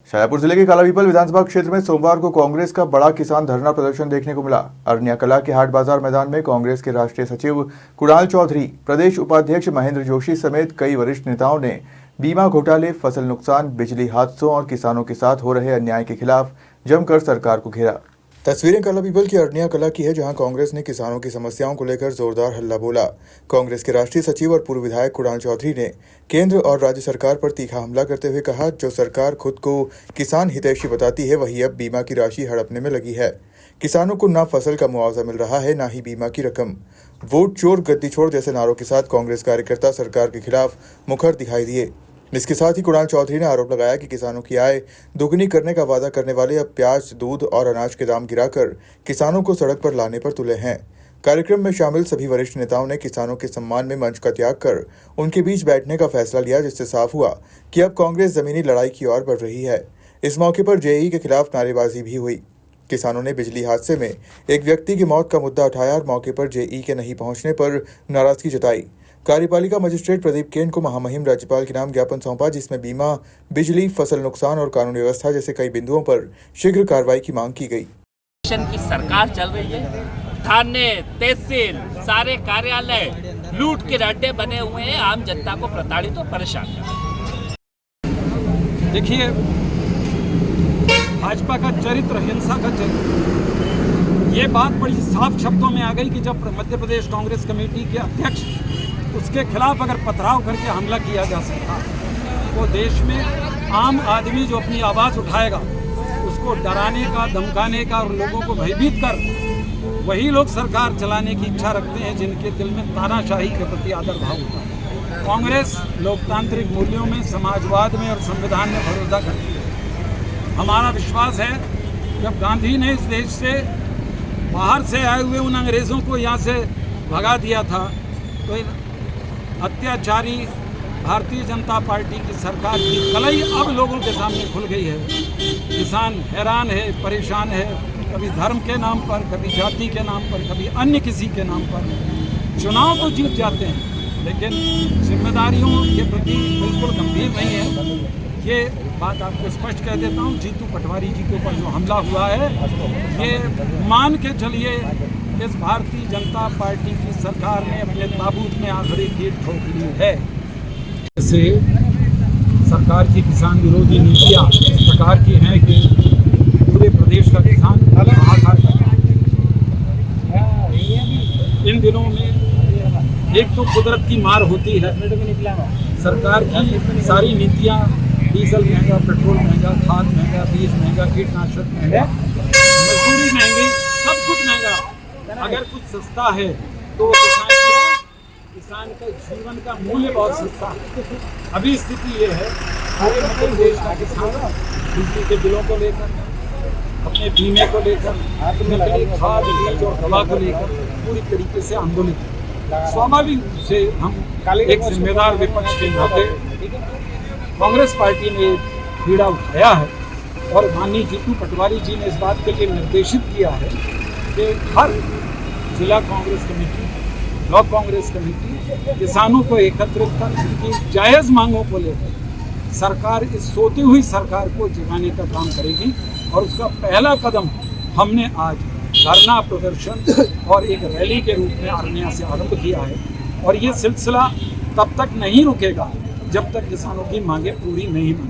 शाजापुर जिले के कालापीपल विधानसभा क्षेत्र में सोमवार को कांग्रेस का बड़ा किसान धरना प्रदर्शन देखने को मिला। अरनिया कला के हाट बाजार मैदान में कांग्रेस के राष्ट्रीय सचिव कुणाल चौधरी, प्रदेश उपाध्यक्ष महेंद्र जोशी समेत कई वरिष्ठ नेताओं ने बीमा घोटाले, फसल नुकसान, बिजली हादसों और किसानों के साथ हो रहे अन्याय के खिलाफ जमकर सरकार को घेरा। तस्वीरें कालापीपल की अरनिया कला की है, जहां कांग्रेस ने किसानों की समस्याओं को लेकर जोरदार हल्ला बोला। कांग्रेस के राष्ट्रीय सचिव और पूर्व विधायक कुणाल चौधरी ने केंद्र और राज्य सरकार पर तीखा हमला करते हुए कहा, जो सरकार खुद को किसान हितैषी बताती है, वही अब बीमा की राशि हड़पने में लगी है। किसानों को न फसल का मुआवजा मिल रहा है, न ही बीमा की रकम। वोट चोर गद्दी छोड़ जैसे नारों के साथ कांग्रेस कार्यकर्ता सरकार के खिलाफ मुखर दिखाई दिए। इसके साथ ही कुणाल चौधरी ने आरोप लगाया कि किसानों की आय दोगुनी करने का वादा करने वाले अब प्याज, दूध और अनाज के दाम गिराकर किसानों को सड़क पर लाने पर तुले हैं। कार्यक्रम में शामिल सभी वरिष्ठ नेताओं ने किसानों के सम्मान में मंच का त्याग कर उनके बीच बैठने का फैसला लिया, जिससे साफ हुआ कि अब कांग्रेस जमीनी लड़ाई की ओर बढ़ रही है। इस मौके पर जेईई के खिलाफ नारेबाजी भी हुई। किसानों ने बिजली हादसे में एक व्यक्ति की मौत का मुद्दा उठाया और मौके पर जेईई के नहीं पहुंचने पर नाराजगी जताई। कार्यपालिका मजिस्ट्रेट प्रदीप केन को महामहिम राज्यपाल के नाम ज्ञापन सौंपा, जिसमें बीमा, बिजली, फसल नुकसान और कानून व्यवस्था जैसे कई बिंदुओं पर शीघ्र कार्रवाई की मांग की गई। की सरकार चल रही है, थाने, तहसील, सारे कार्यालय लूट के अड्डे बने हुए हैं, आम जनता को प्रताड़ित और परेशान कर। देखिए, भाजपा का चरित्र, हिंसा का चरित्र, ये बात बड़ी साफ शब्दों में आ गई कि जब मध्य प्रदेश कांग्रेस कमेटी के अध्यक्ष, उसके खिलाफ अगर पथराव करके हमला किया जा सकता तो देश में आम आदमी जो अपनी आवाज़ उठाएगा उसको डराने का, धमकाने का और लोगों को भयभीत कर वही लोग सरकार चलाने की इच्छा रखते हैं जिनके दिल में तानाशाही के प्रति आदर भाव होता है। कांग्रेस लोकतांत्रिक मूल्यों में, समाजवाद में और संविधान में भरोसा करती है। हमारा विश्वास है, जब गांधी ने इस देश से बाहर से आए हुए उन अंग्रेज़ों को यहाँ से भगा दिया था, तो अत्याचारी भारतीय जनता पार्टी की सरकार की कलई अब लोगों के सामने खुल गई है। किसान हैरान है, परेशान है, कभी धर्म के नाम पर, कभी जाति के नाम पर, कभी अन्य किसी के नाम पर। चुनाव तो जीत जाते हैं, लेकिन जिम्मेदारियों के प्रति बिल्कुल गंभीर नहीं है। ये बात आपको स्पष्ट कह देता हूँ, जीतू पटवारी जी के ऊपर जो हमला हुआ है, ये मान के चलिए इस भारतीय जनता पार्टी की सरकार ने अपने ताबूत में आखिरी कील ठोक ली है। जैसे सरकार की किसान विरोधी नीतियाँ इस प्रकार की हैं कि पूरे प्रदेश का किसान हाहाकार कर रहा है। इन दिनों में एक तो कुदरत की मार होती है, सरकार की सारी नीतियाँ, डीजल महंगा, पेट्रोल महंगा, खाद महंगा, बीज महंगा, कीटनाशक महंगा, मजदूरी महंगी, सब कुछ महंगा। अगर कुछ सस्ता है तो किसान का जीवन का मूल्य बहुत सस्ता है। अभी स्थिति ये है, पूरे मध्य प्रदेश का किसान बिजली के बिलों को लेकर, अपने बीमे को लेकर, नकली खाद, बीज और दवा को लेकर पूरी तरीके से आंदोलित। स्वाभाविक से हम एक जिम्मेदार विपक्ष के नाते कांग्रेस पार्टी ने पीड़ा उठाया है और माननीय जीतू पटवारी जी ने इस बात के लिए निर्देशित किया है कि हर जिला Congress committee, block Congress committee किसानों को एकत्रित कर उनकी जायज़ मांगों को लेकर सरकार, इस सोती हुई सरकार को जगाने का काम करेगी। और उसका पहला कदम हमने आज धरना प्रदर्शन और एक रैली के रूप में अरनिया से आरंभ किया है, और ये सिलसिला तब तक नहीं रुकेगा जब तक किसानों की मांगें पूरी नहीं होंगी।